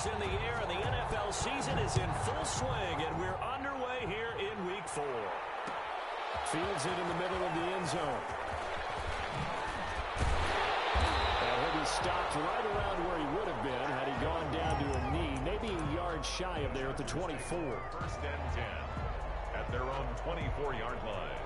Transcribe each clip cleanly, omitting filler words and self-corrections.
is in the air, and the NFL season is in full swing, and we're underway here in Week 4. Fields it in the middle of the end zone. And he'll be stopped right around where he would have been had he gone down to a knee, maybe a yard shy of there at the 24. First and 10 at their own 24-yard line.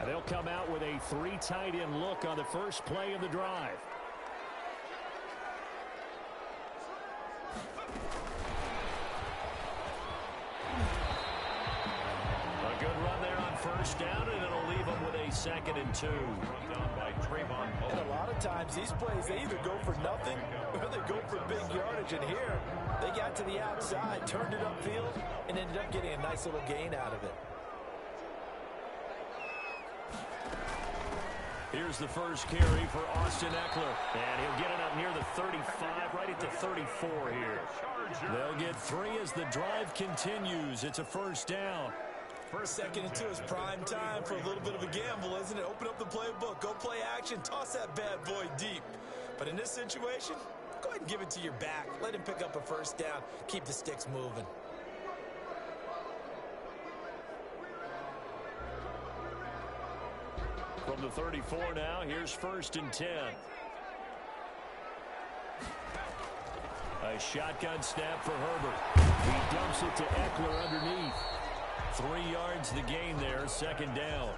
They'll come out with a 3 tight end look on the first play of the drive. A good run there on first down, and it'll leave them with a 2nd and 2. Run down by Trayvon. And a lot of times these plays, they either go for nothing or they go for big yardage. And here, they got to the outside, turned it upfield, and ended up getting a nice little gain out of it. Here's the first carry for Austin Ekeler. And he'll get it up near the 35, right at the 34 here. They'll get 3 as the drive continues. It's a first down. First, 2nd and 2 is prime time for a little bit of a gamble, isn't it? Open up the playbook, go play action, toss that bad boy deep. But in this situation, go ahead and give it to your back. Let him pick up a first down. Keep the sticks moving. From the 34 now, here's 1st and 10. A shotgun snap for Herbert. He dumps it to Ekeler underneath. 3 yards the gain there, 2nd down.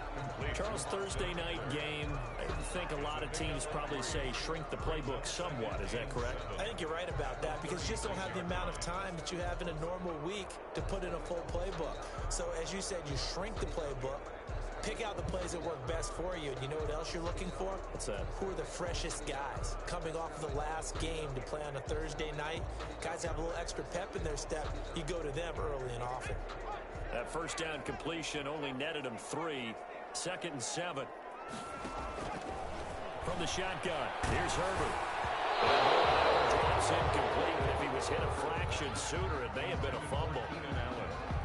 Charles, Thursday night game, I think a lot of teams probably say shrink the playbook somewhat. Is that correct? I think you're right about that because you just don't have the amount of time that you have in a normal week to put in a full playbook. So as you said, you shrink the playbook. Pick out the plays that work best for you. And you know what else you're looking for? What's that? Who are the freshest guys? Coming off of the last game to play on a Thursday night. Guys have a little extra pep in their step. You go to them early and often. That first down completion only netted him 3. 2nd and 7. From the shotgun, here's Herbert. Drops incomplete, but if he was hit a fraction sooner, it may have been a fumble.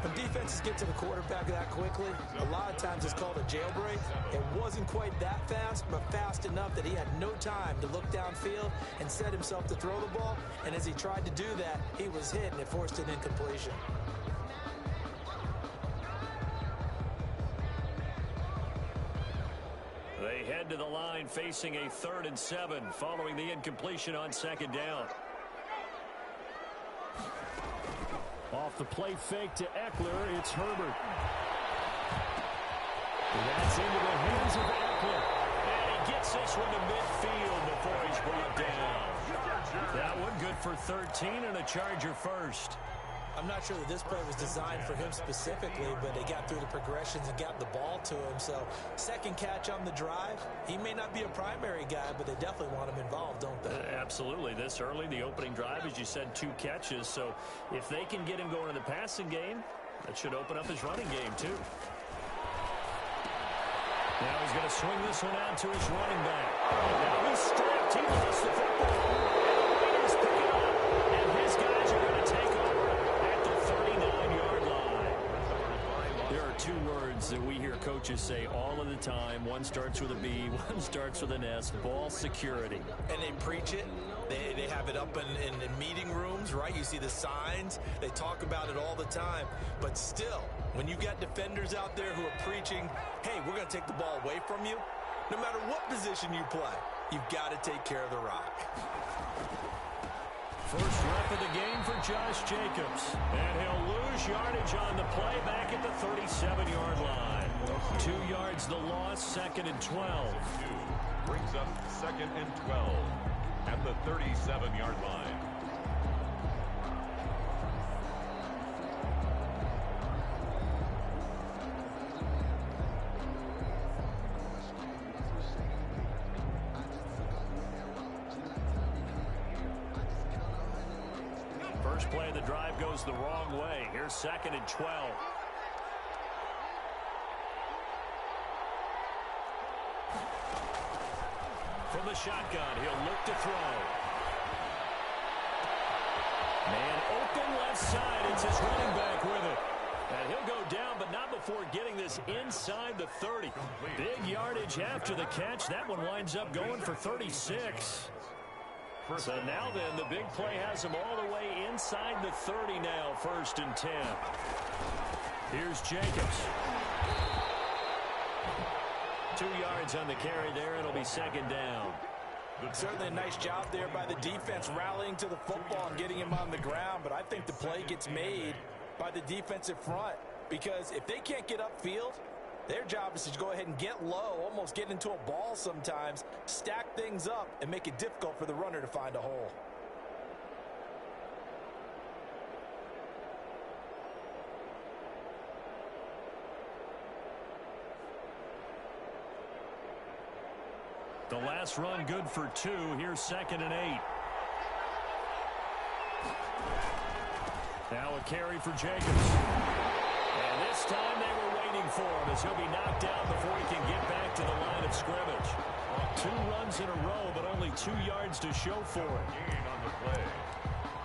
When defenses get to the quarterback that quickly, a lot of times it's called a jailbreak. It wasn't quite that fast, but fast enough that he had no time to look downfield and set himself to throw the ball. And as he tried to do that, he was hit, and it forced an incompletion. They head to the line facing a 3rd and 7 following the incompletion on 2nd down. Off the play fake to Ekeler, it's Herbert. That's into the hands of Ekeler. And he gets this one to midfield before he's brought down. That one good for 13 and a Charger first. I'm not sure that this play was designed for him specifically, but they got through the progressions and got the ball to him. So, 2nd catch on the drive. He may not be a primary guy, but they definitely want him involved, don't they? Absolutely. This early, the opening drive, as you said, 2 catches. So, if they can get him going in the passing game, that should open up his running game, too. Now he's going to swing this one out to his running back. Now he's stripped. He lost the football. Raiders pick it up, and his guys are going to take over at the 39-yard line. There are 2 words that we hear coaches say all of the time. One starts with a B, one starts with an S. Ball security. And they preach it. They have it up in meeting rooms, right? You see the signs. They talk about it all the time. But still, when you got defenders out there who are preaching, hey, we're going to take the ball away from you, no matter what position you play, you've got to take care of the rock. First rep of the game for Josh Jacobs. And he'll lose yardage on the play back at the 37-yard line. 2 yards the loss, 2nd and 12. Brings up 2nd and 12 at the 37-yard line. First play of the drive goes the wrong way. Here's 2nd and 12. From the shotgun, he'll look to throw. Man open left side. It's his running back with it. And he'll go down, but not before getting this inside the 30. Big yardage after the catch. That one winds up going for 36. So now then, the big play has him all the way inside the 30 now, 1st and 10. Here's Jacobs. 2 yards on the carry there. It'll be 2nd down. Certainly a nice job there by the defense rallying to the football and getting him on the ground. But I think the play gets made by the defensive front, because if they can't get upfield, their job is to go ahead and get low, almost get into a ball sometimes, stack things up, and make it difficult for the runner to find a hole. The last run good for 2. Here's 2nd and 8. Now a carry for Jacobs. And this time they were waiting for him as he'll be knocked down before he can get back to the line of scrimmage. 2 runs in a row, but only 2 yards to show for it. Gain on the play.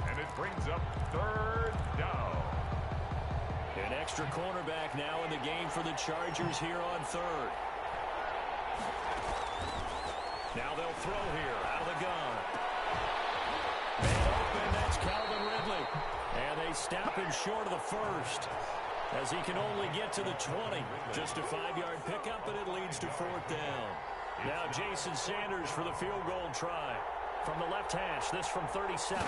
And it brings up 3rd down. An extra cornerback now in the game for the Chargers here on 3rd. Now they'll throw here out of the gun. Man open, that's Calvin Ridley. And they stop him short of the 1st as he can only get to the 20. Just a 5-yard pickup, and it leads to 4th down. Now Jason Sanders for the field goal try. From the left hash, this from 37.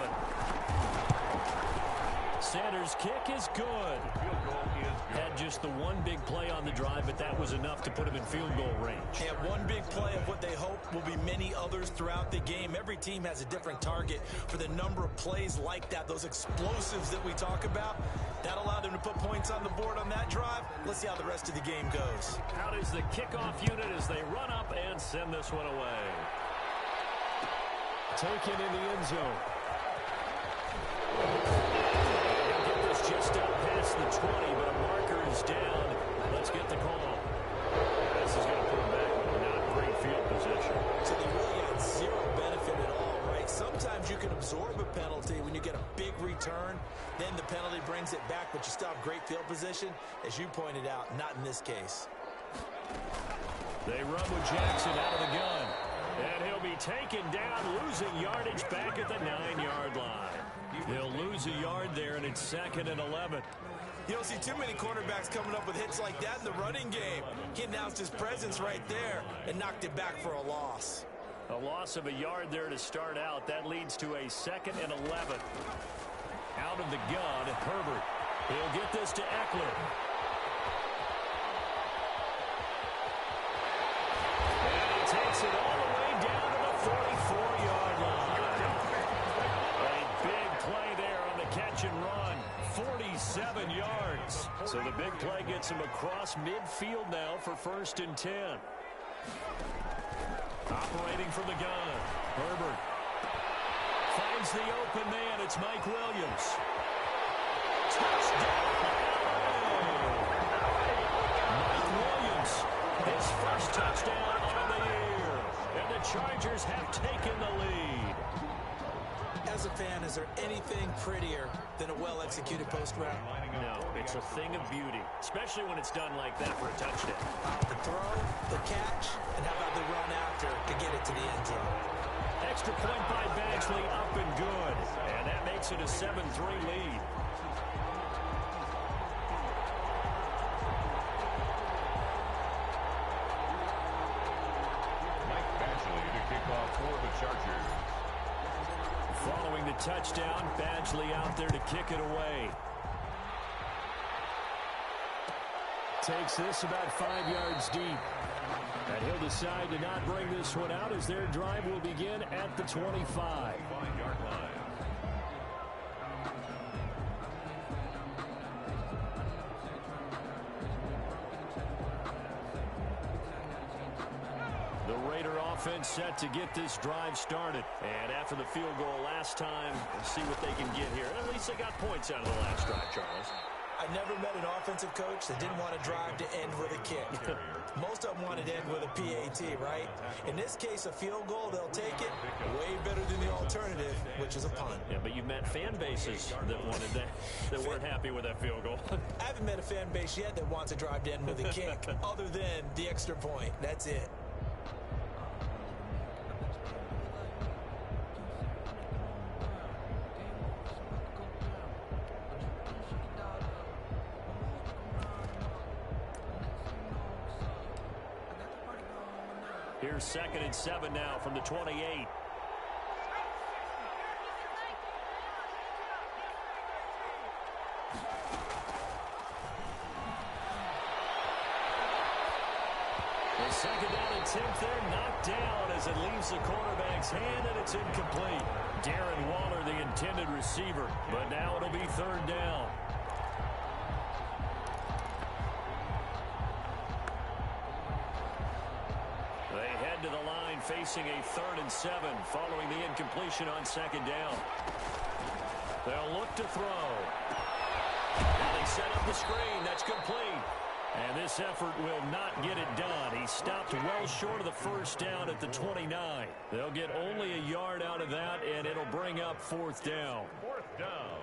Sanders' kick is good. Field goal is good. Had just the one big play on the drive, but that was enough to put him in field goal range. Yeah, one big play of what they hope will be many others throughout the game. Every team has a different target for the number of plays like that, those explosives that we talk about. That allowed them to put points on the board on that drive. Let's see how the rest of the game goes. Out is the kickoff unit as they run up and send this one away. Taken in the end zone. Just up past the 20, but a marker is down. Let's get the call. This is going to put him back with not great field position. So they really got zero benefit at all, right? Sometimes you can absorb a penalty when you get a big return. Then the penalty brings it back, but you still have great field position. As you pointed out, not in this case. They run with Jackson out of the gun. And he'll be taken down, losing yardage back at the 9-yard line. He'll lose a yard there, and it's 2nd and 11. You don't see too many cornerbacks coming up with hits like that in the running game. He announced his presence right there and knocked it back for a loss. A loss of a yard there to start out. That leads to a 2nd and 11. Out of the gun, Herbert. He'll get this to Eckler. And he takes it all the way down to the 44-yard line. A big play there on the catch and run. 47 yards. So the big play gets him across midfield now for 1st and 10. Operating from the gun. Herbert finds the open man. It's Mike Williams. Touchdown! Mike Williams, his first touchdown of the year. And the Chargers have taken the lead. As a fan, is there anything prettier than a well-executed post route? No, it's a thing of beauty, especially when it's done like that for a touchdown. The throw, the catch, and how about the run after to get it to the end zone? Extra point by Badgley, up and good. And that makes it a 7-3 lead. Mike Badgley to kick off for the Chargers. Following the touchdown, Badgley out there to kick it away. Takes this about 5 yards deep. And he'll decide to not bring this one out as their drive will begin at the 25. 5-yard line. The Raider offense set to get this drive started. And after the field goal last time, we'll see what they can get here. At least they got points out of the last drive, Charles. I never met an offensive coach that didn't want to drive to end with a kick. Most of them wanted to end with a PAT, right? In this case, a field goal, they'll take it way better than the alternative, which is a punt. Yeah, but you've met fan bases that wanted that weren't happy with that field goal. I haven't met a fan base yet that wants to drive to end with a kick, other than the extra point. That's it. Here's 2nd and 7 now from the 28. The 2nd down attempt there knocked down as it leaves the quarterback's hand, and it's incomplete. Darren Waller, the intended receiver, but now it'll be 3rd down. To the line facing a 3rd and 7 following the incompletion on 2nd down. They'll look to throw. And they set up the screen. That's complete. And this effort will not get it done. He stopped well short of the 1st down at the 29. They'll get only a yard out of that, and it'll bring up 4th down. 4th down.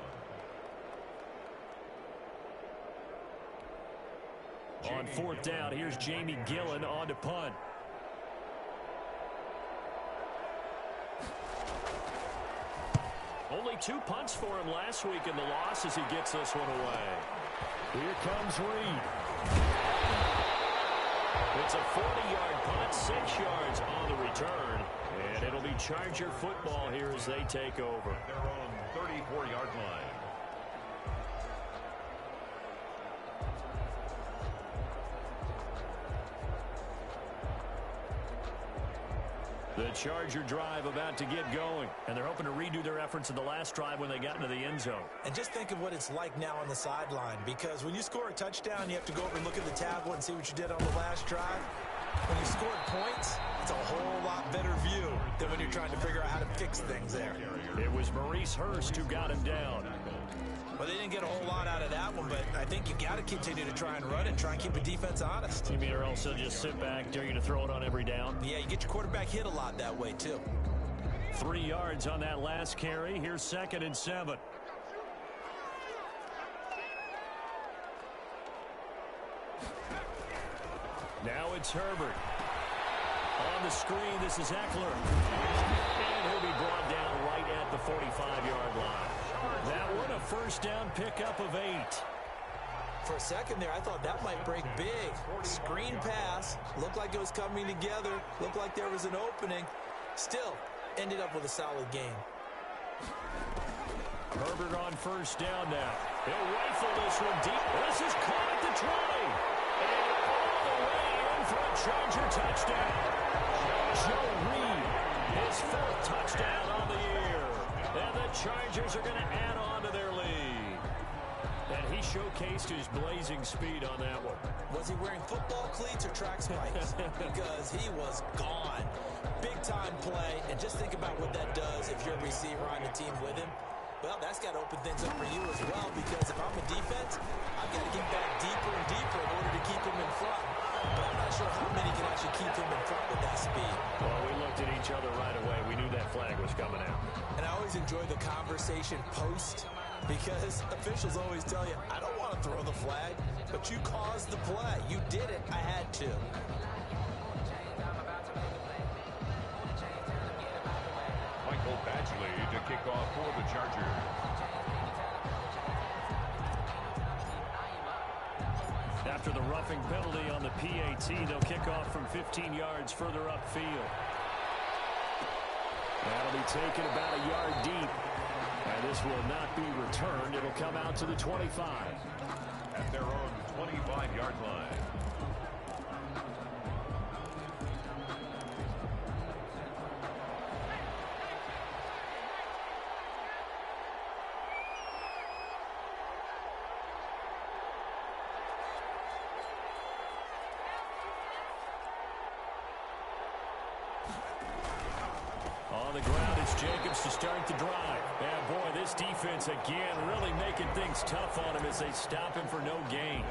On 4th down, here's Jamie Gillen on to punt. Only 2 punts for him last week in the loss as he gets this one away. Here comes Reed. It's a 40-yard punt, 6 yards on the return. And it'll be Charger football here as they take over. Their own 34-yard line. The Charger drive about to get going, and they're hoping to redo their efforts in the last drive when they got into the end zone. And just think of what it's like now on the sideline, because when you score a touchdown, you have to go over and look at the tablet and see what you did on the last drive. When you scored points, it's a whole lot better view than when you're trying to figure out how to fix things there. It was Maurice Hurst who got him down. Well, they didn't get a whole lot out of that one, but I think you got to continue to try and run and try and keep the defense honest. You mean or else they'll just sit back, dare you to throw it on every down? Yeah, you get your quarterback hit a lot that way, too. 3 yards on that last carry. Here's 2nd and 7. Now it's Herbert. On the screen, this is Eckler. And he'll be brought down right at the 45-yard line. That one, a 1st down pickup of 8. For a second there, I thought that might break big. Screen pass. Looked like it was coming together. Looked like there was an opening. Still, ended up with a solid game. Herbert on 1st down now. He'll rifle this one deep. This is caught at the 20. And all the way in for a Charger touchdown. Joe Reed, his 4th touchdown on the year. And the Chargers are going to add on to their lead. And he showcased his blazing speed on that one. Was he wearing football cleats or track spikes? Because he was gone. Big-time play. And just think about what that does if you're a receiver on the team with him. Well, that's got to open things up for you as well, because if I'm a defense, I've got to get back deeper and deeper in order to keep him in front. But I'm not sure how many can actually keep him in front with that speed. Well, we looked at each other right away. We knew that flag was coming out. And I always enjoy the conversation post, because officials always tell you, I don't want to throw the flag, but you caused the play. You did it. I had to. Michael Badgley to kick off for the Chargers. After the roughing penalty on the PAT, they'll kick off from 15 yards further upfield. That'll be taken about a yard deep. And this will not be returned. It'll come out to the 25. At their own 25-yard line. On the ground, it's Jacobs to start the drive. And boy, this defense again really making things tough on him as they stop him for no gain.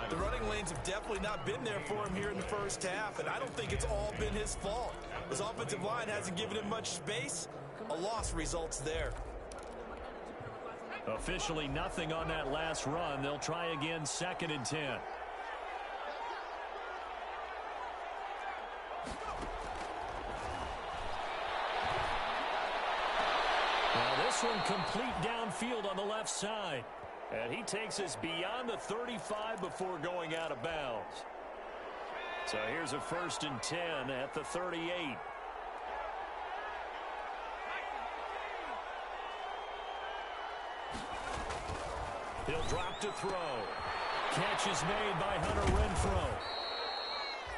The running lanes have definitely not been there for him here in the first half, and I don't think it's all been his fault. His offensive line hasn't given him much space. A loss results there. Officially nothing on that last run. They'll try again, 2nd and 10. Now this one complete downfield on the left side. And he takes us beyond the 35 before going out of bounds. So here's a 1st and 10 at the 38. He'll drop to throw. Catch is made by Hunter Renfrow.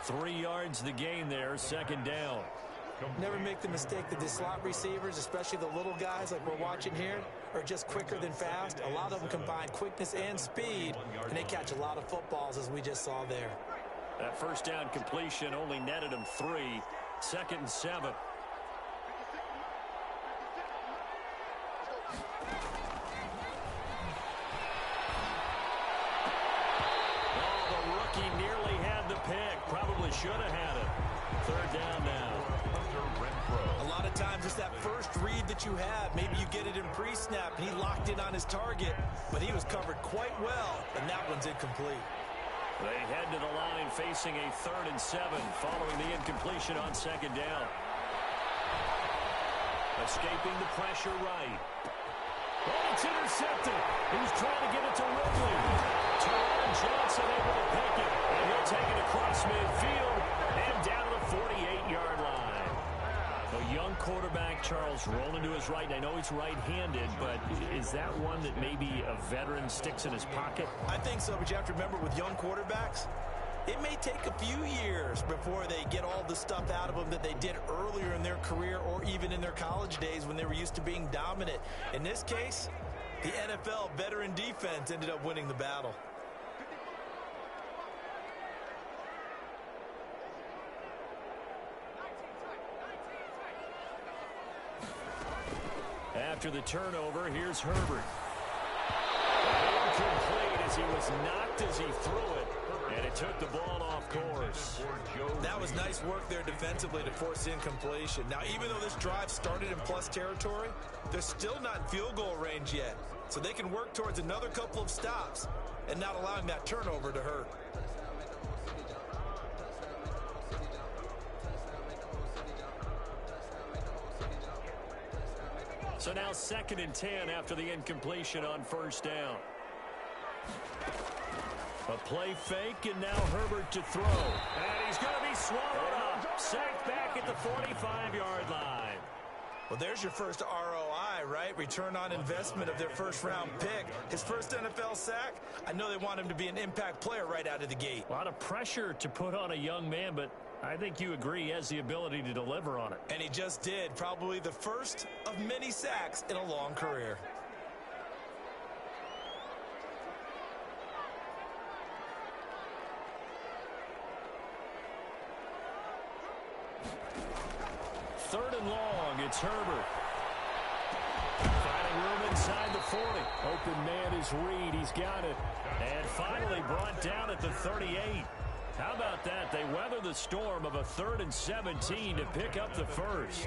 3 yards the gain there, 2nd down. Never make the mistake that the slot receivers, especially the little guys like we're watching here, are just quicker than fast. A lot of them combine quickness and speed, and they catch a lot of footballs, as we just saw there. That 1st down completion only netted him 3. 2nd and 7. Oh, the rookie nearly had the pick. Probably should have had it. 3rd down now. A lot of times it's that first read that you have. Maybe you get it in pre-snap, and he locked in on his target, but he was covered quite well, and that one's incomplete. They head to the line facing a 3rd and 7 following the incompletion on 2nd down. Escaping the pressure right. Oh, it's intercepted. He was trying to get it to Ridley. Taron Johnson able to pick it, and he'll take it across midfield and down to the 48-yard line. A young quarterback, Charles, rolling to his right. I know he's right-handed, but is that one that maybe a veteran sticks in his pocket? I think so, but you have to remember with young quarterbacks, it may take a few years before they get all the stuff out of them that they did earlier in their career or even in their college days when they were used to being dominant. In this case, the NFL veteran defense ended up winning the battle. After the turnover, here's Herbert. Incomplete as he was knocked as he threw it, and it took the ball off course. That was nice work there defensively to force incompletion. Now, even though this drive started in plus territory, they're still not in field goal range yet, so they can work towards another couple of stops and not allowing that turnover to hurt. So now 2nd and 10 after the incompletion on 1st down. A play fake, and now Herbert to throw. And he's going to be swallowed up. Sacked back at the 45-yard line. Well, there's your first ROI, right? Return on investment of their first-round pick. His first NFL sack, I know they want him to be an impact player right out of the gate. A lot of pressure to put on a young man, but I think you agree he has the ability to deliver on it. And he just did. Probably the first of many sacks in a long career. Third and long, it's Herbert. Finding room inside the 40. Open man is Reed. He's got it. And finally brought down at the 38. How about that? They weather the storm of a 3rd and 17 to pick up the first.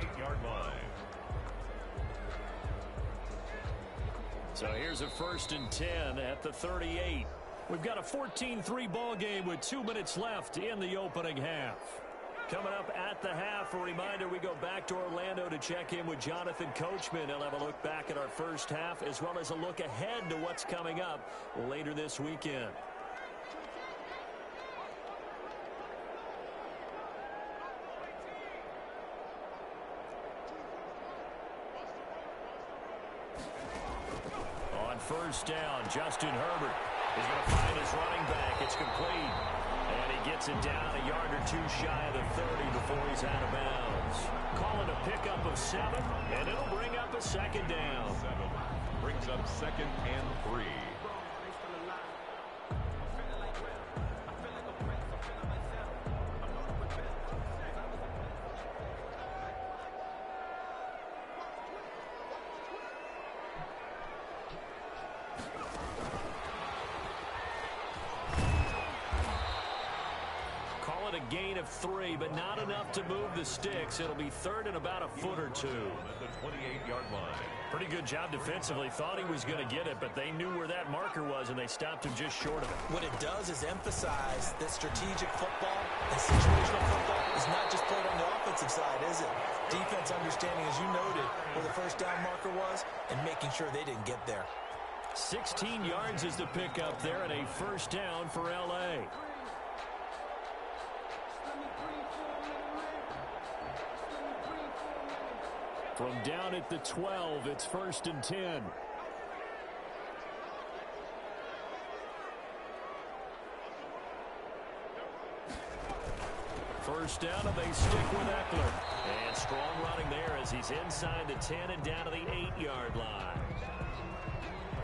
So here's a 1st and 10 at the 38. We've got a 14-3 ball game with 2 minutes left in the opening half. Coming up at the half, a reminder, we go back to Orlando to check in with Jonathan Coachman. He'll have a look back at our first half as well as a look ahead to what's coming up later this weekend. On 1st down, Justin Herbert is going to find his running back. It's complete. And he gets it down a yard or 2 shy of the 30 before he's out of bounds. Call it a pickup of 7, and it'll bring up a 2nd down. 7 brings up 2nd and 3. gain of 3, but not enough to move the sticks. It'll be third and about a foot or two. At the 28-yard line. Pretty good job defensively. Thought he was going to get it, but they knew where that marker was, and they stopped him just short of it. What it does is emphasize that strategic football and situational football is not just played on the offensive side, is it? Defense understanding, as you noted, where the first down marker was and making sure they didn't get there. 16 yards is the pickup there, and a first down for L.A. From down at the 12, it's 1st and 10. First down, and they stick with Eckler. And strong running there as he's inside the 10 and down to the 8-yard line.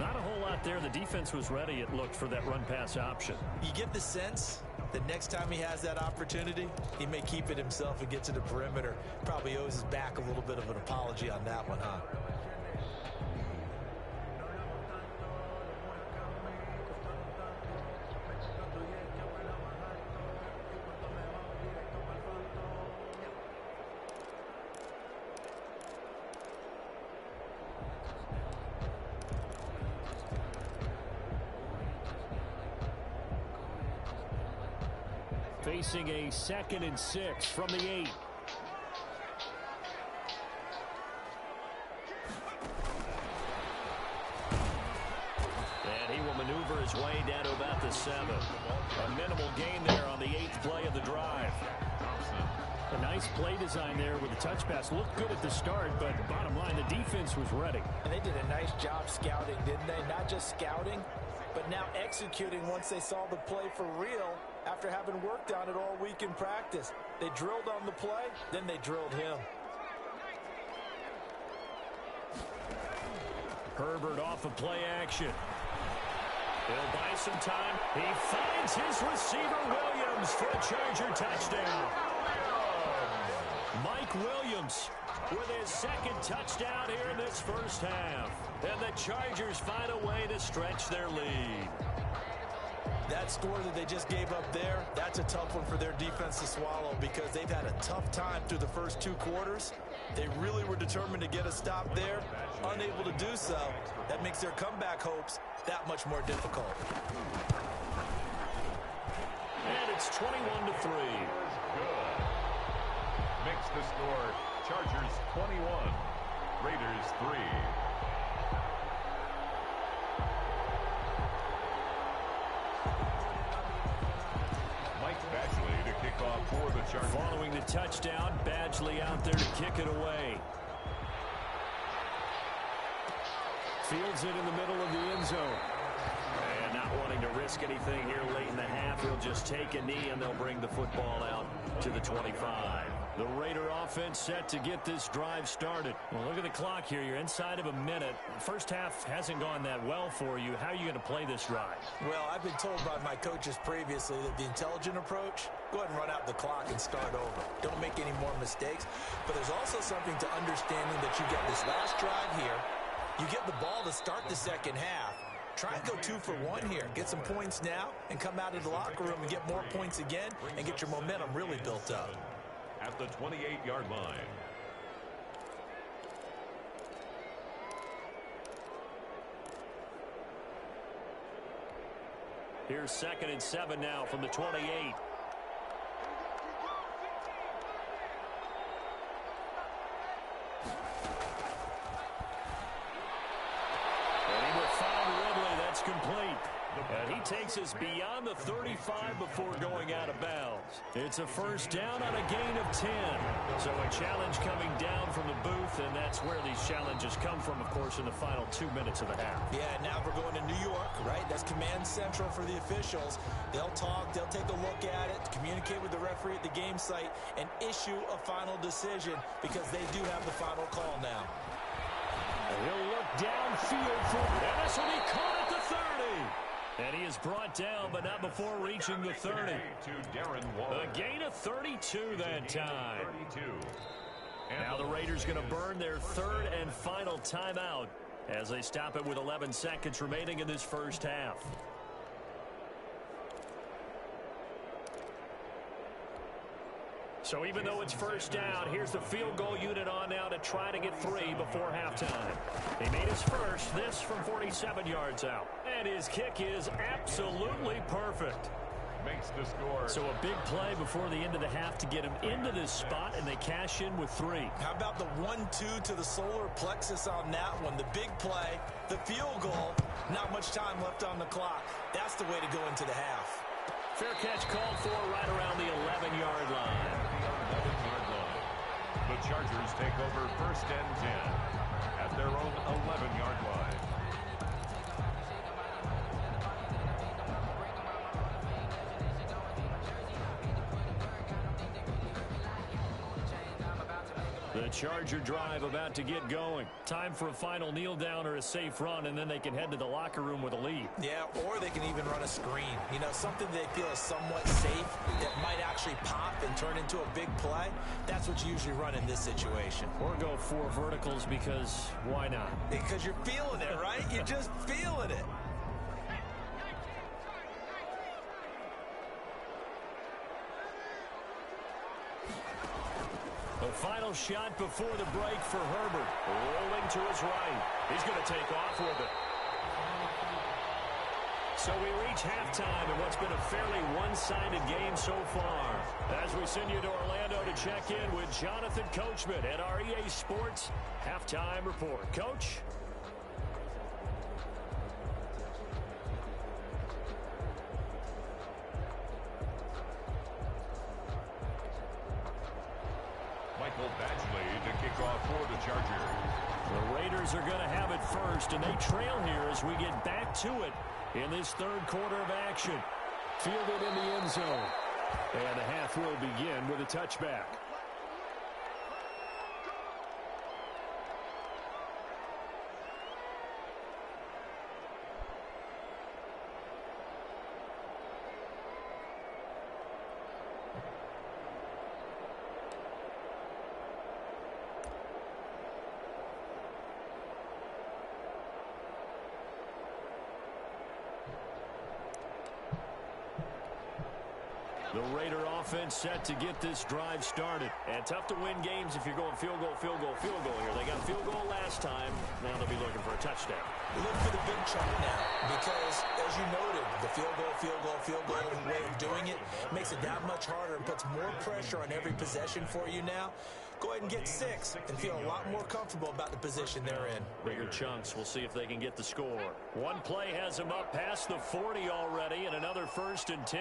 Not a whole lot there. The defense was ready, it looked, for that run-pass option. You get the sense that next time he has that opportunity, he may keep it himself and get to the perimeter. Probably owes his back a little bit of an apology on that one, huh? Facing a 2nd and 6 from the 8. And he will maneuver his way down to about the 7. A minimal gain there on the 8th play of the drive. A nice play design there with the touch pass. Looked good at the start, but bottom line, the defense was ready. And they did a nice job scouting, didn't they? Not just scouting, but now executing once they saw the play for real after having worked on it all week in practice. They drilled on the play, then they drilled him. Herbert off of play action. He'll buy some time. He finds his receiver, Williams, for a Charger touchdown. Mike Williams with his 2nd touchdown here in this first half. And the Chargers find a way to stretch their lead. That score that they just gave up there, that's a tough one for their defense to swallow because they've had a tough time through the first 2 quarters. They really were determined to get a stop there, unable to do so. That makes their comeback hopes that much more difficult. And it's 21-3. Makes the score Chargers 21, Raiders 3. Badgley to kick off for the Chargers. Following the touchdown, Badgley out there to kick it away. Fields it in the middle of the end zone. And not wanting to risk anything here late in the half, he'll just take a knee and they'll bring the football out to the 25. The Raider offense set to get this drive started. Well, look at the clock here. You're inside of a minute. First half hasn't gone that well for you. How are you going to play this drive? Well, I've been told by my coaches previously that the intelligent approach, go ahead and run out the clock and start over. Don't make any more mistakes. But there's also something to understanding that you get this last drive here. You get the ball to start the second half. Try and go 2 for 1 here. Get some points now and come out of the locker room and get more points again and get your momentum really built up. At the 28-yard line. Here's 2nd and 7 now from the 28. And he will find Ridley. That's complete. And he takes us beyond the 35 before going out of bounds. It's a first down on a gain of 10. So a challenge coming down from the booth, and that's where these challenges come from, of course, in the final 2 minutes of the half. Yeah, now we're going to New York, right? That's command central for the officials. They'll talk, they'll take a look at it, communicate with the referee at the game site, and issue a final decision because they do have the final call now. And he'll look downfield for it. And this will be caught at the 30. And he is brought down, but not before reaching the 30. To Darren Waller. A gain of 32 that time. 32. Now the Raiders going to burn their 3rd and final timeout as they stop it with 11 seconds remaining in this first half. So even though it's first down, here's the field goal unit on now to try to get 3 before halftime. He made his first, this from 47 yards out. And his kick is absolutely perfect. Makes the score. So a big play before the end of the half to get him into this spot, and they cash in with 3. How about the 1-2 to the solar plexus on that one? The big play, the field goal, not much time left on the clock. That's the way to go into the half. Fair catch called for right around the 11-yard line. The Chargers take over first and 10 at their own 11-yard line. The Charger drive about to get going. Time for a final kneel down or a safe run, and then they can head to the locker room with a lead. Yeah, or they can even run a screen. You know, something they feel is somewhat safe that might actually pop and turn into a big play. That's what you usually run in this situation. Or go 4 verticals because why not? Because you're feeling it, right? You're just feeling it. The final shot before the break for Herbert. Rolling to his right. He's going to take off with it. So we reach halftime in what's been a fairly one-sided game so far. As we send you to Orlando to check in with Jonathan Coachman at our EA Sports Halftime Report. Coach? Michael Badgley to kick off for the Chargers. The Raiders are going to have it first, and they trail here as we get back to it in this third quarter of action. Fielded in the end zone. And the half will begin with a touchback. The Raider offense set to get this drive started. And tough to win games if you're going field goal, field goal, field goal here. They got field goal last time. Now they'll be looking for a touchdown. Look for the big chunk now because, as you noted, the field goal way of doing it makes it that much harder and puts more pressure on every possession for you now. Go ahead and get 6 and feel a lot more comfortable about the position they're in. Bigger chunks. We'll see if they can get the score. One play has them up past the 40 already, and another 1st and 10.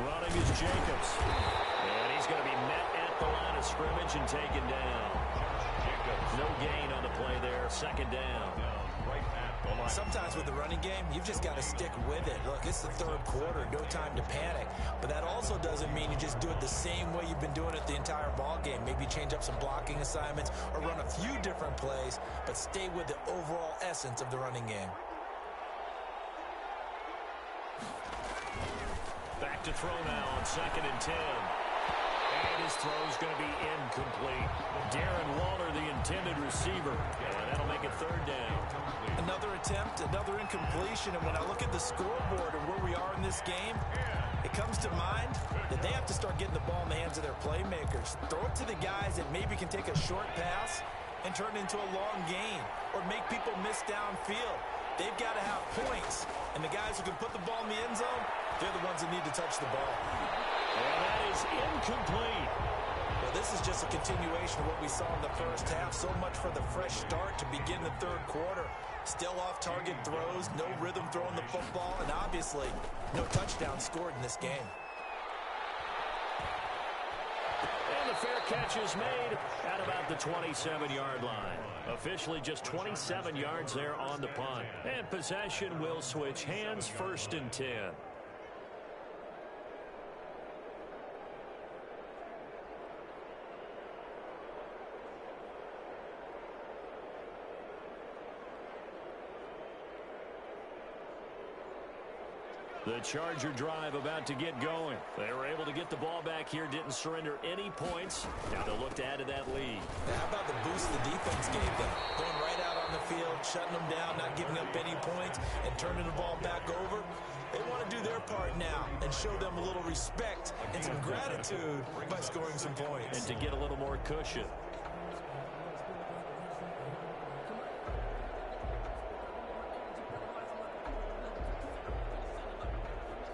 Running is Jacobs. And he's going to be met at the line of scrimmage and taken down. No gain on the play there. 2nd down. Right at the line. Sometimes with the running game, you've just got to stick with it. Look, it's the third quarter. No time to panic. But that also doesn't mean you just do it the same way you've been doing it the entire ball game. Maybe change up some blocking assignments or run a few different plays, but stay with the overall essence of the running game. Back to throw now on 2nd and 10. And his throw's going to be incomplete. Darren Waller, the intended receiver. And that'll make it 3rd down. Another attempt, another incompletion. And when I look at the scoreboard and where we are in this game, it comes to mind that they have to start getting the ball in the hands of their playmakers. Throw it to the guys that maybe can take a short pass and turn it into a long gain or make people miss downfield. They've got to have points. And the guys who can put the ball in the end zone, they're the ones that need to touch the ball. And that is incomplete. Well, this is just a continuation of what we saw in the first half. So much for the fresh start to begin the third quarter. Still off-target throws, no rhythm throwing the football, and obviously no touchdown scored in this game. And the fair catch is made at about the 27-yard line. Officially just 27 yards there on the punt. And possession will switch hands, 1st and 10. The Charger drive about to get going. They were able to get the ball back here, didn't surrender any points. Now they'll look to add to that lead. Now, how about the boost the defense gave them? Going right out on the field, shutting them down, not giving up any points, and turning the ball back over. They want to do their part now and show them a little respect and some gratitude by scoring some points. And to get a little more cushion.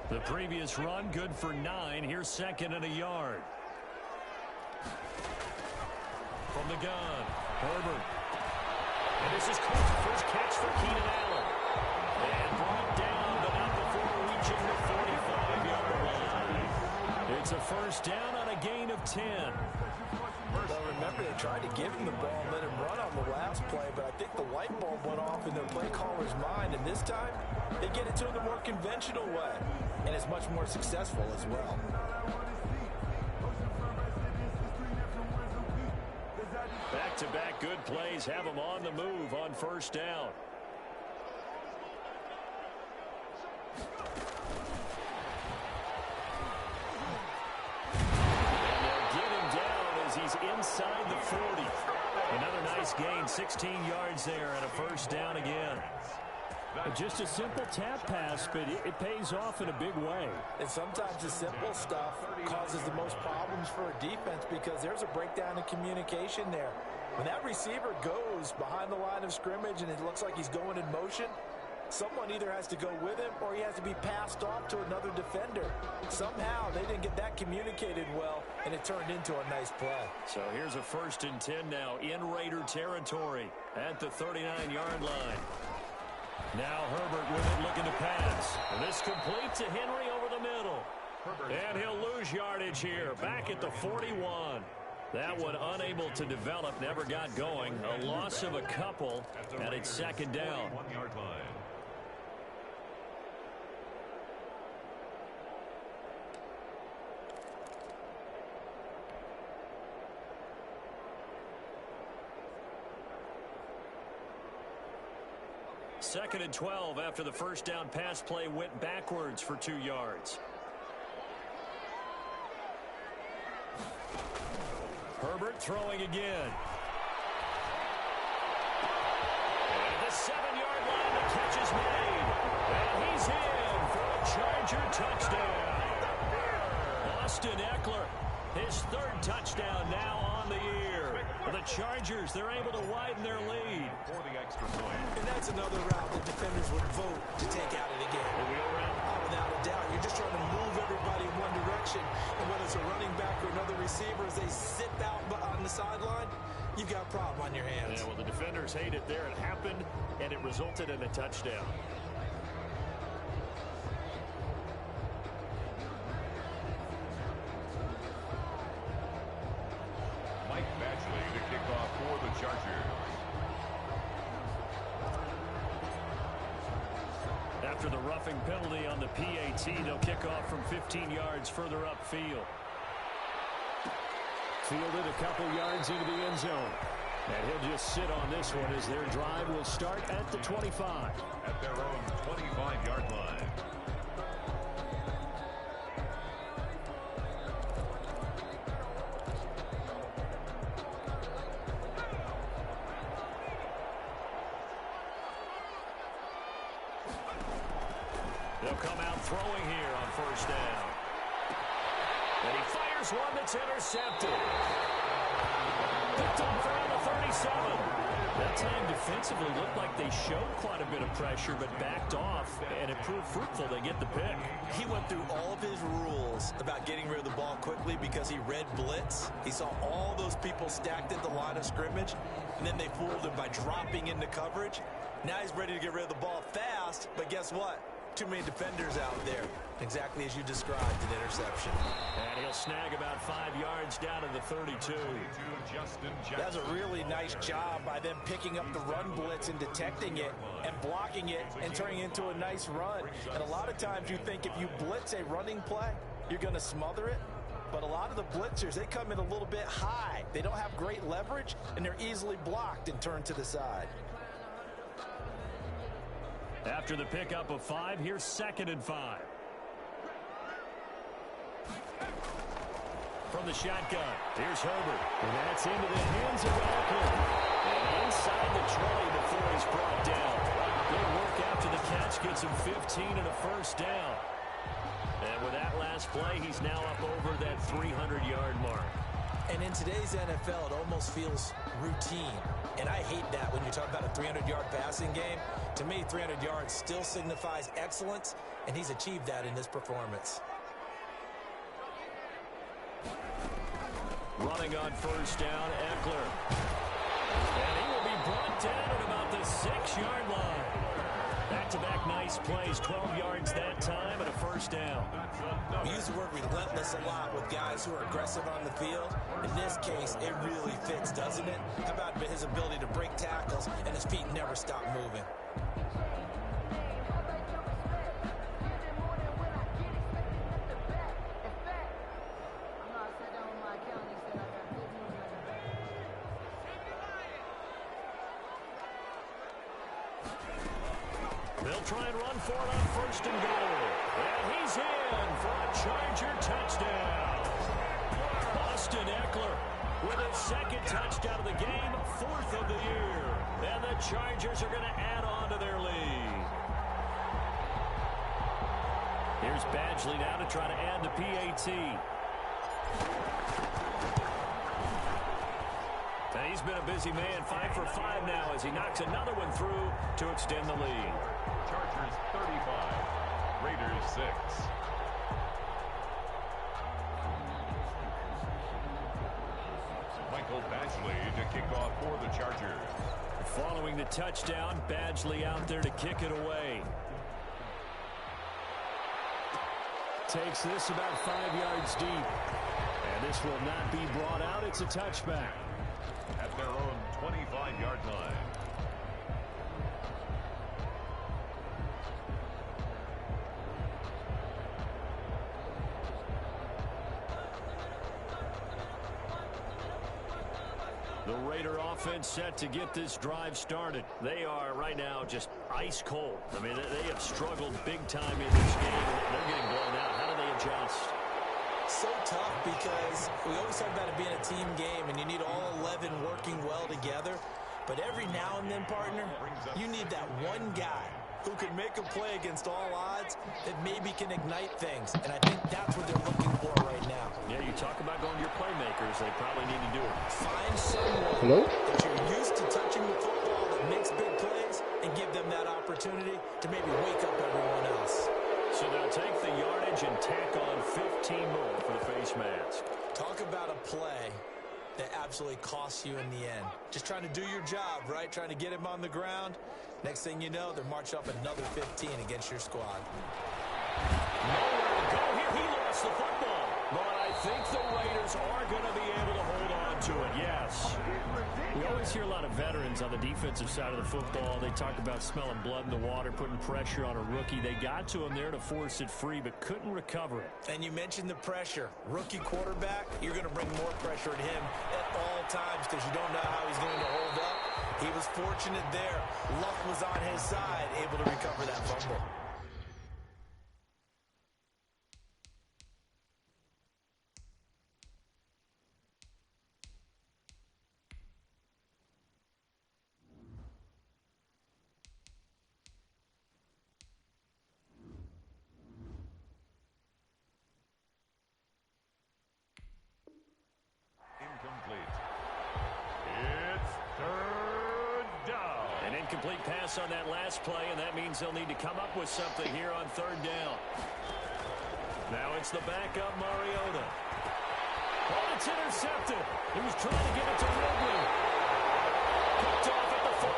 The previous run, good for 9. Here's second and a yard. From the gun, Herbert. And this is Colt's first catch for Keenan Allen. And brought down, but not before reaching the 45-yard line. It's a first down on a gain of 10. Well, remember, they tried to give him the ball and let him run on the last play, but I think the light bulb went off in their play caller's mind, and this time they get it to him the more conventional way, and it's much more successful as well. Back-to-back good plays have them on the move on first down. He's inside the 40. Another nice gain, 16 yards there, and a first down again. Just a simple tap pass, but it pays off in a big way. And sometimes the simple stuff causes the most problems for a defense because there's a breakdown in communication there. When that receiver goes behind the line of scrimmage and it looks like he's going in motion, someone either has to go with him or he has to be passed off to another defender. Somehow they didn't get that communicated well, and it turned into a nice play. So here's a 1st and 10 now in Raider territory at the 39-yard line. Now Herbert with it, looking to pass. And this complete to Henry over the middle. And he'll lose yardage here, back at the 41. That one unable to develop, never got going. A loss of a couple, and it's second down. 1-yard line. Second and 12 after the first down pass play went backwards for 2 yards. Herbert throwing again. At the 7-yard line, the catch is made. And he's in for a Charger touchdown. Austin Eckler, his 3rd touchdown now on the year. The Chargers, they're able to widen their lead. For the extra point. And that's another route that defenders would vote to take out of the game. The wheel route? Oh, without a doubt. You're just trying to move everybody in one direction. And whether it's a running back or another receiver, as they sit out on the sideline, you've got a problem on your hands. Yeah, well, the defenders hate it there. It happened, and it resulted in a touchdown. Mike Badgley to kick off for the Chargers. After the roughing penalty on the PAT, they'll kick off from 15 yards further upfield. Fielded a couple yards into the end zone. And he'll just sit on this one as their drive will start at the 25. At their own 25-yard line. They'll come out throwing here on first down. And he fires one that's intercepted. Picked up around the 37. That time defensively looked like they showed quite a bit of pressure but backed off, and it proved fruitful. They get the pick. He went through all of his rules about getting rid of the ball quickly because he read blitz. He saw all those people stacked at the line of scrimmage, and then they fooled him by dropping into coverage. Now he's ready to get rid of the ball fast, but guess what? Too many defenders out there. Exactly as you described, an interception. And he'll snag about 5 yards down to the 32. That's a really nice job by them picking up the run blitz and detecting it and blocking it and turning it into a nice run. And a lot of times you think if you blitz a running play, you're going to smother it. But a lot of the blitzers, they come in a little bit high. They don't have great leverage, and they're easily blocked and turned to the side. After the pickup of 5, here's 2nd and 5. From the shotgun, here's Herbert. And that's into the hands of Eckler. And inside the 20 before he's brought down. Good work after the catch. Gets him 15 and a first down. And with that last play, he's now up over that 300-yard mark. And in today's NFL, it almost feels routine. And I hate that when you talk about a 300-yard passing game. To me, 300 yards still signifies excellence, and he's achieved that in this performance. Running on first down, Eckler. And he will be brought down at about the 6-yard line. Back-to-back nice plays, 12 yards that time and a first down. We use the word relentless a lot with guys who are aggressive on the field. In this case, it really fits, doesn't it? How about his ability to break tackles and his feet never stop moving? They'll try and run for it on first and goal. And he's in for a Charger touchdown. Austin Eckler with his second touchdown of the game, 4th of the year. And the Chargers are going to add on to their lead. Here's Badgley now to try to add the PAT. And he's been a busy man, 5 for 5 now as he knocks another one through to extend the lead. Chargers 35, Raiders 6. Michael Badgley to kick off for the Chargers. Following the touchdown, Badgley out there to kick it away. Takes this about 5 yards deep. And this will not be brought out. It's a touchback. At their own 25-yard line. The Raider offense set to get this drive started. They are right now just ice cold. I mean, they have struggled big time in this game. They're getting blown out. How do they adjust? So tough because we always talk about it being a team game and you need all 11 working well together. But every now and then, partner, you need that one guy who can make a play against all odds that maybe can ignite things. And I think that's what they're looking for right now. Yeah, you talk about going to your playmakers. They probably need to do it. Find someone that you're used to touching the football that makes big plays and give them that opportunity to maybe wake up everyone else. So they'll take the yardage and tack on 15 more for the face mask. Talk about a play that absolutely costs you in the end. Just trying to do your job, right? Trying to get him on the ground. Next thing you know, they're marching up another 15 against your squad. Nowhere to go here. He lost the football. But I think the Raiders are going to be able to hold on to it, yes. We always hear a lot of veterans on the defensive side of the football. They talk about smelling blood in the water, putting pressure on a rookie. They got to him there to force it free, but couldn't recover it. And you mentioned the pressure. Rookie quarterback, you're going to bring more pressure at him at all times because you don't know how he's going to hold up. He was fortunate there. Luck was on his side, able to recover that fumble. Incomplete. It's third down. An incomplete pass on that last play, and that means they'll need to come up with something here on third down. Now it's the backup, Mariota. Oh, it's intercepted. He was trying to get it to Ridley. Picked off at the 40.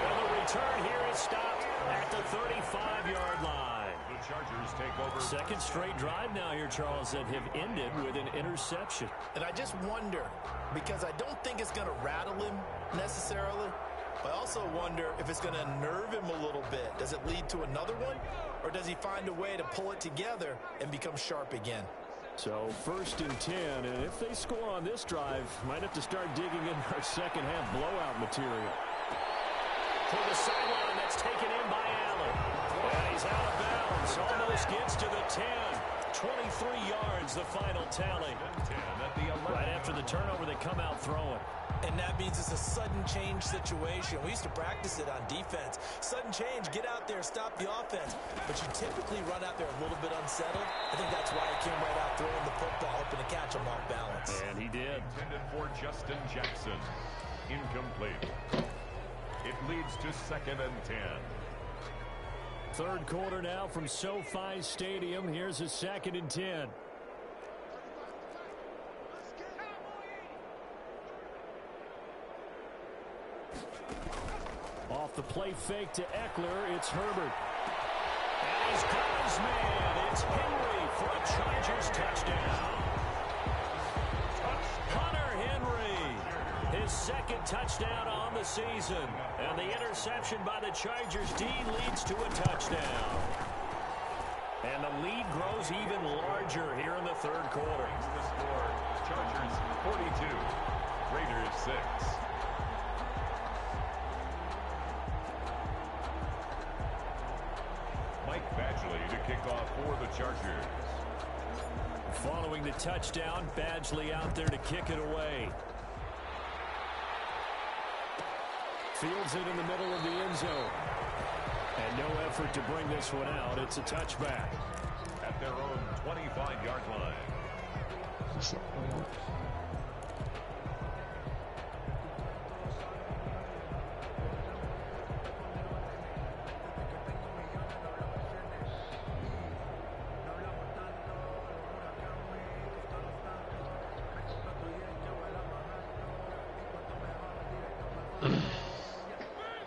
And the return here is stopped at the 35-yard line. The Chargers take over. Second straight drive now here, Charles, that have ended with an interception. And I just wonder, because I don't think it's going to rattle him necessarily, but I also wonder if it's going to nerve him a little bit. Does it lead to another one? Or does he find a way to pull it together and become sharp again? So 1st and 10, and if they score on this drive, might have to start digging in our second half blowout material. To the sideline, that's taken in by Allen. And he's out of bounds, almost gets to the 10. 23 yards, the final tally. Right after the turnover, they come out throwing. And that means it's a sudden change situation. We used to practice it on defense. Sudden change, get out there, stop the offense. But you typically run out there a little bit unsettled. I think that's why he came right out throwing the football, hoping to catch him off balance. And he did. Intended for Justin Jackson. Incomplete. It leads to 2nd and 10. Third quarter now from SoFi Stadium. Here's a 2nd and 10. Off the play fake to Eckler, it's Herbert. And he's got his man. It's Henry for a Chargers touchdown. Hunter Henry, his 2nd touchdown on the season. And the interception by the Chargers D leads to a touchdown. And the lead grows even larger here in the third quarter. The score, Chargers 42, Raiders 6. Mike Badgley to kick off for the Chargers. Following the touchdown, Badgley out there to kick it away. Fields it in the middle of the end zone. And no effort to bring this one out. It's a touchback. At their own 25-yard line.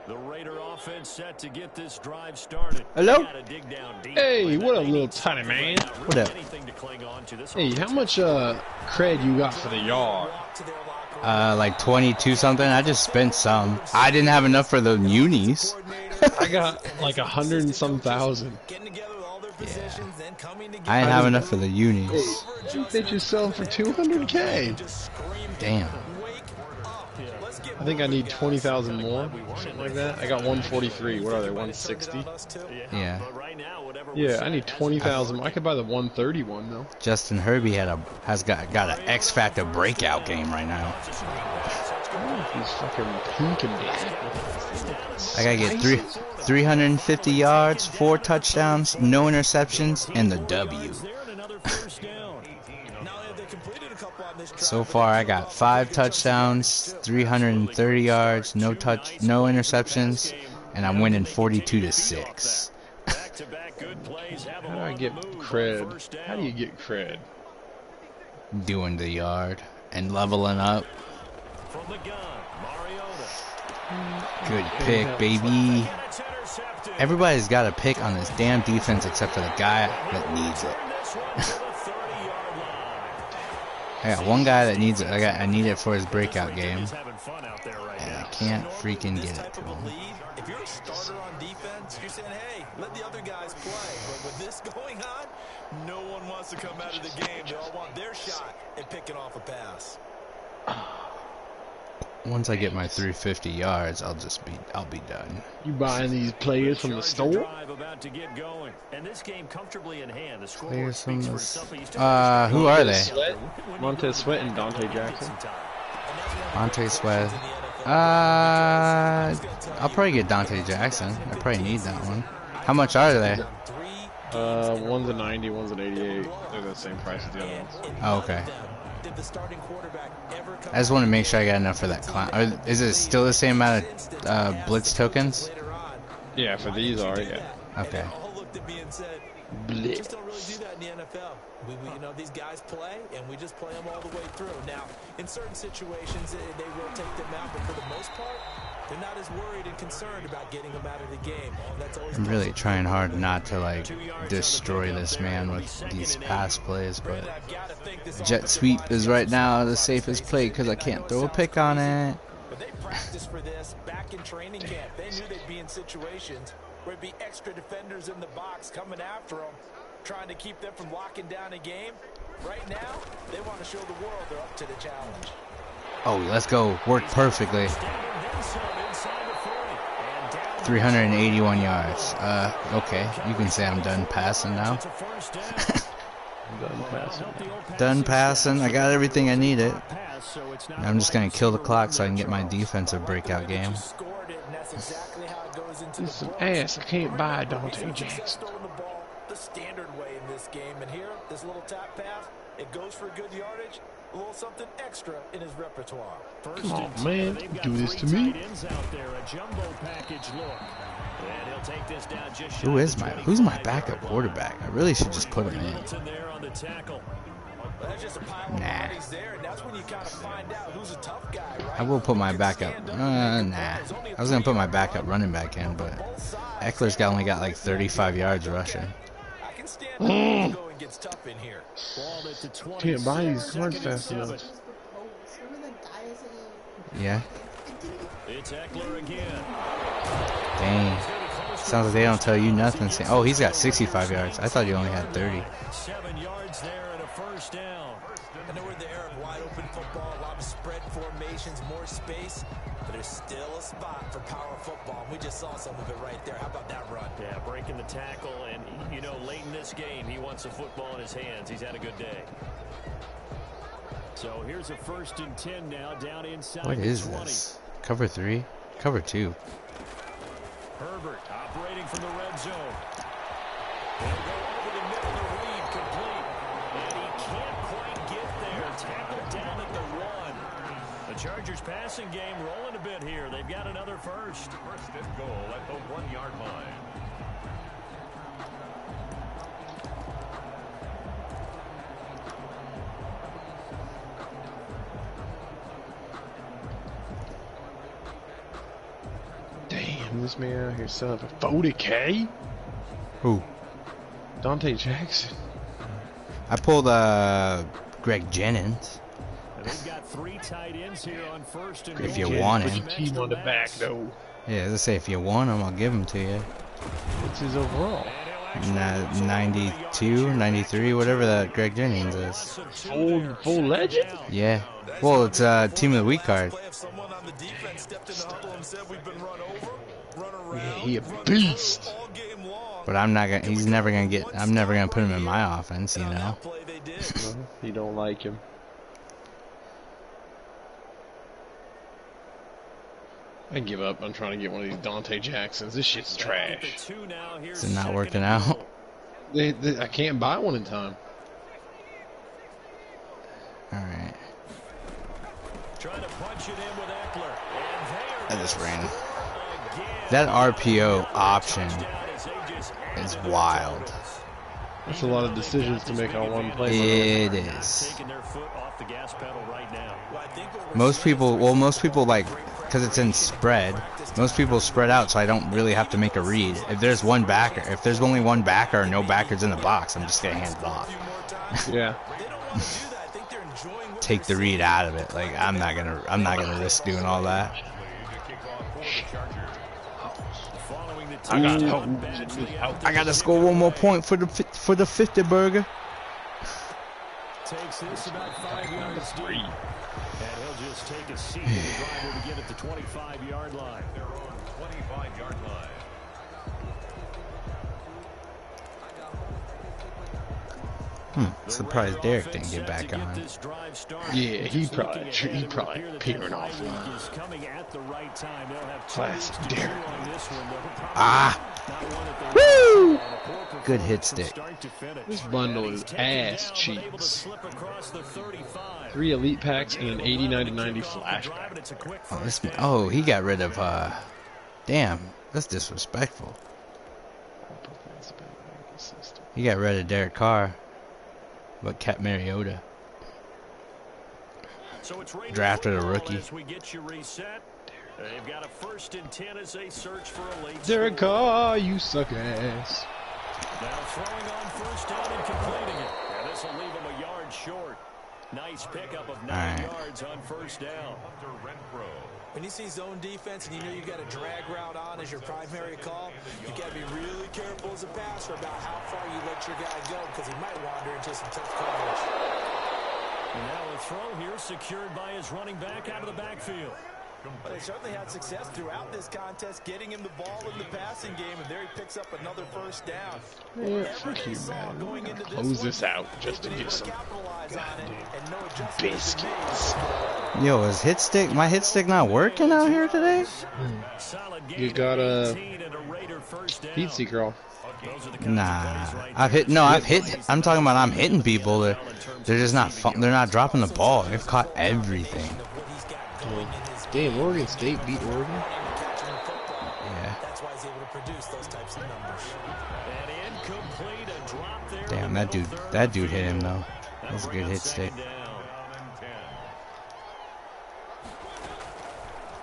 The Raider offense set to get this drive started. Hello? Dig down deep, Hey, but what up, they little need tiny something man? right now, What really up? anything to cling on to. This Hey, how much cred you got for the yard? Like 22 something. I just spent some. I didn't have enough for the unis. I got like 100 and some thousand. I didn't have enough for the unis. They just sell for 200K. Damn. I think I need 20,000 more, something like that. I got 143. What are they? 160. Yeah. Yeah, I need 20,000. I could buy the 131 though. Justin Herbie has got an X Factor breakout game right now. He's fucking pink and black. I gotta get 350 yards, 4 touchdowns, no interceptions, and the W. So far, I got 5 touchdowns, 330 yards, no interceptions, and I'm winning 42-6. How do I get cred? How do you get cred? Doing the yard and leveling up. Good pick, baby. Everybody's got a pick on this damn defense except for the guy that needs it. I got one guy that needs it. I need it for his breakout game, and I can't freaking get it to him. If you're a starter on defense, you're saying, hey, let the other guys play. But with this going on, no one wants to come out of the game. They all want their shot at picking off a pass. Once I get my 350 yards, I'll be done. You buying these players from the store? Players from the who are they? Montez Sweat and Dante Jackson. Montez Sweat. I'll probably get Dante Jackson. I probably need that one. How much are they? One's a 90, one's an 88. They're the same price as the other ones. Oh, okay. I just want to make sure I got enough for that clown. Is it still the same amount of blitz tokens? Yeah, for these are, yeah. Okay. Blitz. Just don't really do that in the NFL. You know, these guys play, and we just play them all the way through. Now, in certain situations, they will take them out, but for the most part, they're not as worried and concerned about getting them out of the game. That's always I'm really trying hard not to like destroy this man with these pass plays, but jet sweep is right now the safest play because I can't throw a pick on it. But they practiced for this back in training camp. They knew they'd be in situations where there'd be extra defenders in the box coming after them, trying to keep them from locking down a game. Right now, they want to show the world they're up to the challenge. Oh, let's go. Worked perfectly. 381 yards. Okay, you can say I'm done passing now. Done passing. Done passing. I got everything I needed. I'm just going to kill the clock so I can get my defensive breakout game. This is some ass. I can't buy Dante Jackson. The standard way in this game, and here, this little tap pass, it goes for good yardage, a little something extra in his repertoire. Come on, man, do this to me. Who's my backup quarterback? I really should just put him in. Nah. I will put my backup. Nah. I was gonna put my backup running back in, but Eckler's only got like 35 yards rushing. Can't buy these cards fast enough. Yeah. It's Eckler again. Dang. Sounds like they don't tell you nothing. Oh, he's got 65 yards. I thought he only had 30. 7 yards there and a first down. I know we're in the era of wide open football, a lot of spread formations, more space, but there's still a spot for power football. And we just saw some of it right there. How about that run? Yeah, breaking the tackle, and you know, late in this game, he wants the football in his hands. He's had a good day. So here's a 1st and 10 now, down inside. What is this? Cover 3? Cover 2. Herbert operating from the red zone. He'll go over the middle to Reed, complete. And he can't quite get there. Tackled down at the 1. The Chargers passing game rolling a bit here. They've got another first. First and goal at the 1-yard line. Damn, this man out here selling for 40K? Who? Dante Jackson. I pulled Greg Jennings. They've got 3 tight ends here on 1st and If goal. you want him. Put your team on the back, though. Yeah, as I say, if you want him, I'll give him to you. What's his overall? 92, 93, whatever that Greg Jennings is. Full legend? Yeah. Well, it's a Team of the Week card. Yeah, he a beast. But I'm not gonna. He's never gonna get. I'm never gonna put him in my offense. You know. You don't like him. I give up. I'm trying to get one of these Dante Jacksons. This shit's trash. Is it not working out? I can't buy one in time. All right. Trying to punch it in with Eckler. I just ran it. That RPO option is wild. That's a lot of decisions to make on one play. It is. Most people like, because it's in spread, most people spread out, so I don't really have to make a read. If there's only one backer or no backers in the box, I'm just gonna hand it off. Yeah. Take the read out of it. Like I'm not gonna risk doing all that. I gotta score one more point for the 50 burger. Takes this about 5 yards deep. And he'll just take a seat. The drive will begin at the 25-yard line. They're on 25-yard line. Surprised Derek didn't get back on. Yeah, he probably peering off. Classic Derek. Woo! Good hit stick. This bundle is ass cheeks. 3 elite packs and an 89/90 flashback. Oh, he got rid of. Damn, that's disrespectful. He got rid of Derek Carr, but kept Mariota. Drafted a rookie. They've got a 1st and 10 as they search for a late. Derek Carr, you suck ass. Now throwing on 1st down and completing it. And this will leave him a yard short. Nice pickup of 9 yards on 1st down. When you see zone defense and you know you got a drag route on as your primary call, you got to be really careful as a passer about how far you let your guy go because he might wander into some tough coverage. And now a throw here secured by his running back out of the backfield. But they certainly had success throughout this contest, getting him the ball in the passing game, and there he picks up another first down. Yeah, fuck you, man. I'm gonna close this out just to get some biscuits. Yo, is my hit stick not working out here today? You got a heat seeker off. Nah, I'm talking about I'm hitting people. They're just not they're not dropping the ball. They've caught everything. Damn, Oregon State beat Oregon. Yeah. Damn, that dude hit him though. That was a good hit stick.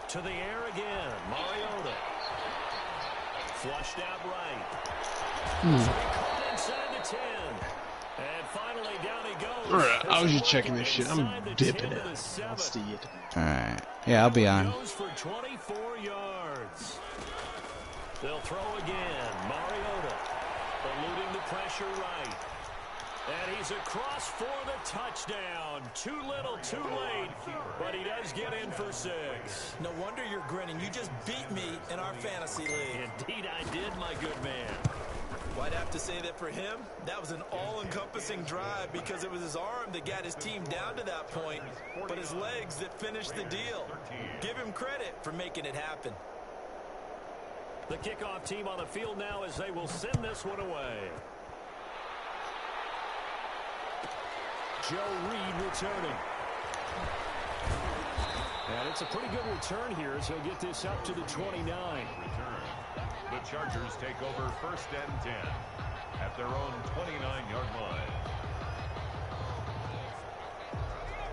To the air again, Mariota. Flushed out right. Inside the 10. And finally down he goes. Alright, I was just checking this shit. I'm dipping it. I'll see it. Alright. Yeah, I'll be on. Goes for 24 yards. They'll throw again. Mariota eluding the pressure right. And he's across for the touchdown. Too little, too late. But he does get in for 6. No wonder you're grinning. You just beat me in our fantasy league. Indeed I did, my good man. Well, I'd have to say that for him, that was an all-encompassing drive because it was his arm that got his team down to that point, but his legs that finished the deal. Give him credit for making it happen. The kickoff team on the field now as they will send this one away. Joe Reed returning. And it's a pretty good return here as he'll get this up to the 29. The Chargers take over 1st and 10 at their own 29-yard line.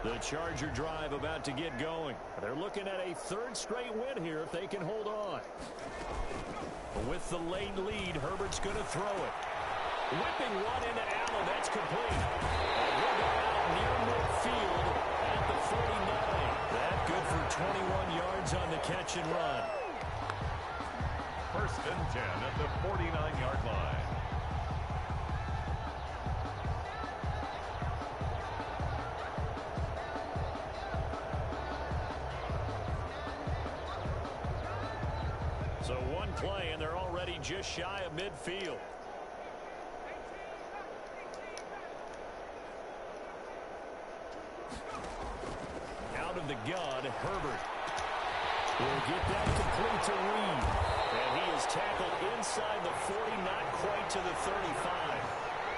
The Charger drive about to get going. They're looking at a 3rd straight win here if they can hold on. With the late lead, Herbert's going to throw it. Whipping one into Allen. That's complete. And he'll go out near midfield at the 49. That good for 21 yards on the catch and run. 1st and 10 at the 49-yard line. So one play, and they're already just shy of midfield. Out of the gun, Herbert will get that complete to Reed. And he is tackled inside the 40, not quite to the 35.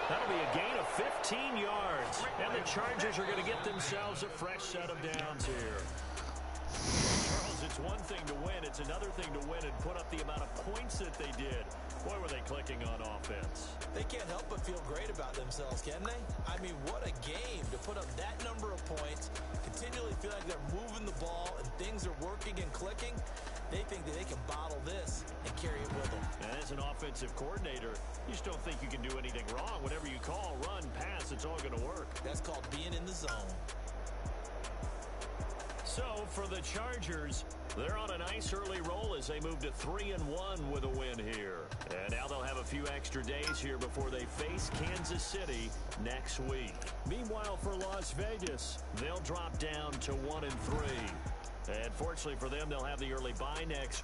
That'll be a gain of 15 yards. And the Chargers are going to get themselves a fresh set of downs here. Charles, it's one thing to win. It's another thing to win and put up the amount of points that they did. Boy, were they clicking on offense. They can't help but feel great about themselves, can they? I mean, what a game to put up that number of points, continually feel like they're moving the ball and things are working and clicking. They think that they can bottle this and carry it with them. And as an offensive coordinator, you just don't think you can do anything wrong. Whatever you call, run, pass, it's all going to work. That's called being in the zone. So for the Chargers, they're on a nice early roll as they move to 3-1 with a win here. And now they'll have a few extra days here before they face Kansas City next week. Meanwhile, for Las Vegas, they'll drop down to 1-3. And fortunately for them, they'll have the early bye next